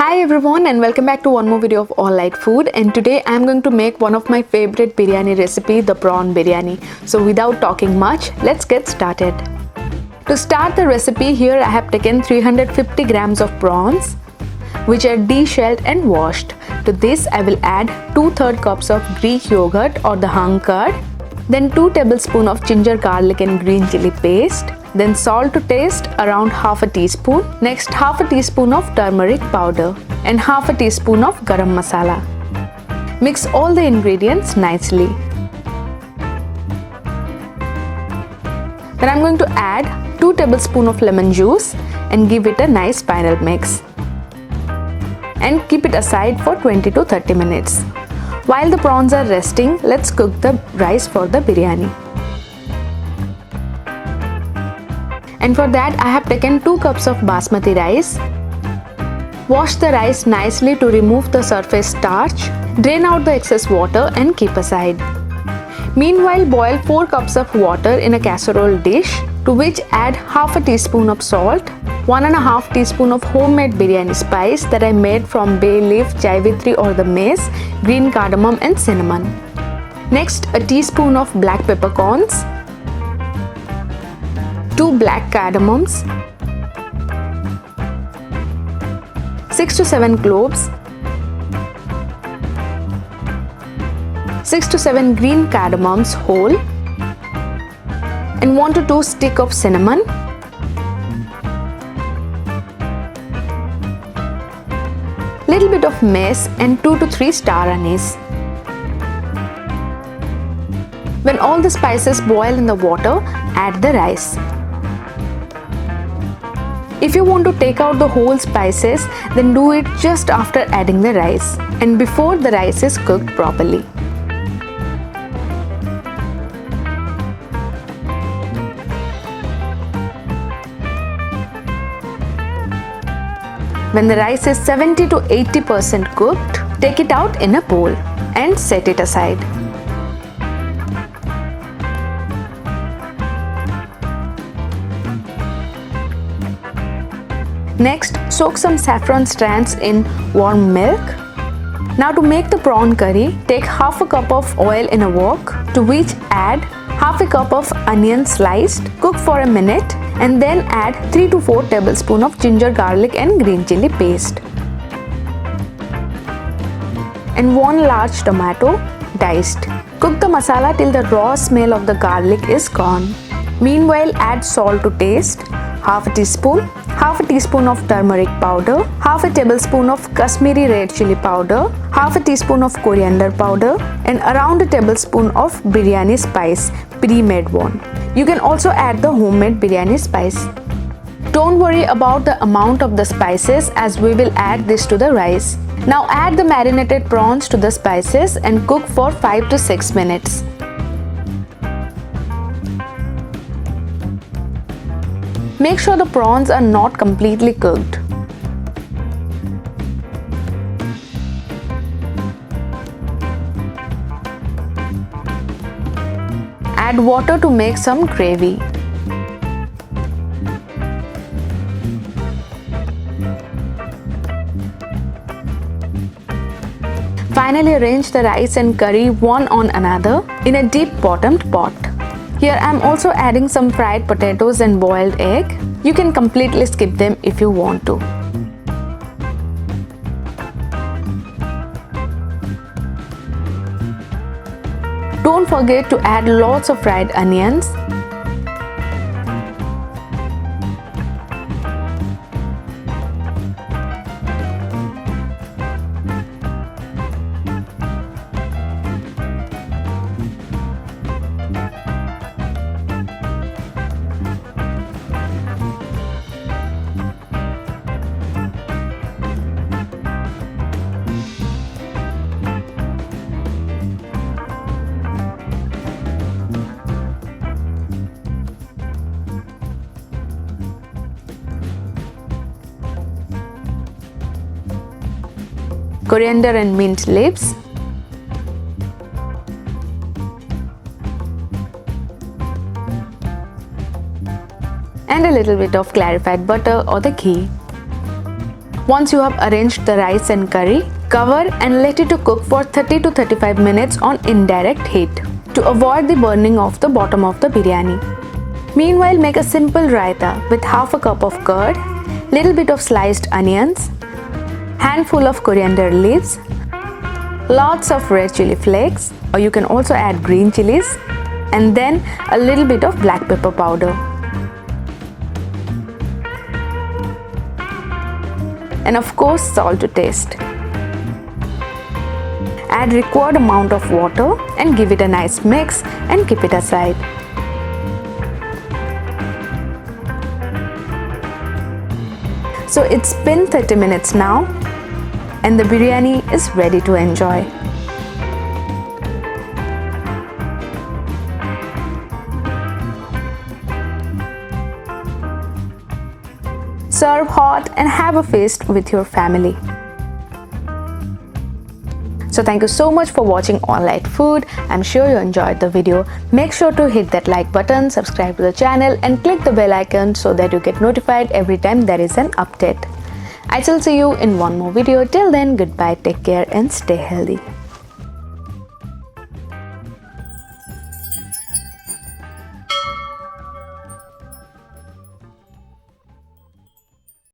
Hi everyone and welcome back to one more video of All Lite Food, and today I am going to make one of my favorite biryani recipe, the prawn biryani. So without talking much, let's get started. To start the recipe, here I have taken 350 grams of prawns which are de-shelled and washed. To this I will add 2/3 cups of Greek yogurt or the hung curd, then 2 tablespoons of ginger garlic and green chili paste, then salt to taste around half a teaspoon, next half a teaspoon of turmeric powder and half a teaspoon of garam masala. Mix all the ingredients nicely. Then I'm going to add 2 tablespoons of lemon juice and give it a nice final mix. And keep it aside for 20 to 30 minutes. While the prawns are resting, let's cook the rice for the biryani. And for that I have taken 2 cups of basmati rice. Wash the rice nicely to remove the surface starch. Drain out the excess water and keep aside. Meanwhile, boil 4 cups of water in a casserole dish, to which add half a teaspoon of salt, 1.5 teaspoon of homemade biryani spice that I made from bay leaf, jivitri or the mace, green cardamom and cinnamon. Next, a teaspoon of black peppercorns, 2 black cardamoms, 6 to 7 cloves, 6 to 7 green cardamoms whole, and 1 to 2 stick of cinnamon, little bit of mace and 2 to 3 star anise. When all the spices boil in the water, add the rice. If you want to take out the whole spices, then do it just after adding the rice and before the rice is cooked properly. When the rice is 70 to 80% cooked, take it out in a bowl and set it aside. Next, soak some saffron strands in warm milk. Now to make the prawn curry, take half a cup of oil in a wok, to which add half a cup of onion sliced, cook for a minute, and then add 3 to 4 tablespoons of ginger garlic and green chili paste. And 1 large tomato diced. Cook the masala till the raw smell of the garlic is gone. Meanwhile, add salt to taste, half a teaspoon of turmeric powder, half a tablespoon of Kashmiri red chili powder, half a teaspoon of coriander powder, and around a tablespoon of biryani spice, pre-made one. You can also add the homemade biryani spice. Don't worry about the amount of the spices, as we will add this to the rice. Now add the marinated prawns to the spices and cook for 5 to 6 minutes. Make sure the prawns are not completely cooked. Add water to make some gravy. Finally, arrange the rice and curry one on another in a deep bottomed pot. Here I am also adding some fried potatoes and boiled egg. You can completely skip them if you want to. Don't forget to add lots of fried onions. Coriander and mint leaves, and a little bit of clarified butter or the ghee. Once you have arranged the rice and curry, cover and let it to cook for 30 to 35 minutes on indirect heat to avoid the burning of the bottom of the biryani. Meanwhile, make a simple raita with half a cup of curd, little bit of sliced onions, handful of coriander leaves, lots of red chili flakes, or you can also add green chilies, and then a little bit of black pepper powder. And of course, salt to taste. Add required amount of water and give it a nice mix and keep it aside. So it's been 30 minutes now and the biryani is ready to enjoy. Serve hot and have a feast with your family. So thank you so much for watching Lite Food. I'm sure you enjoyed the video. Make sure to hit that like button, subscribe to the channel and click the bell icon so that you get notified every time there is an update. I shall see you in one more video. Till then, goodbye, take care and stay healthy.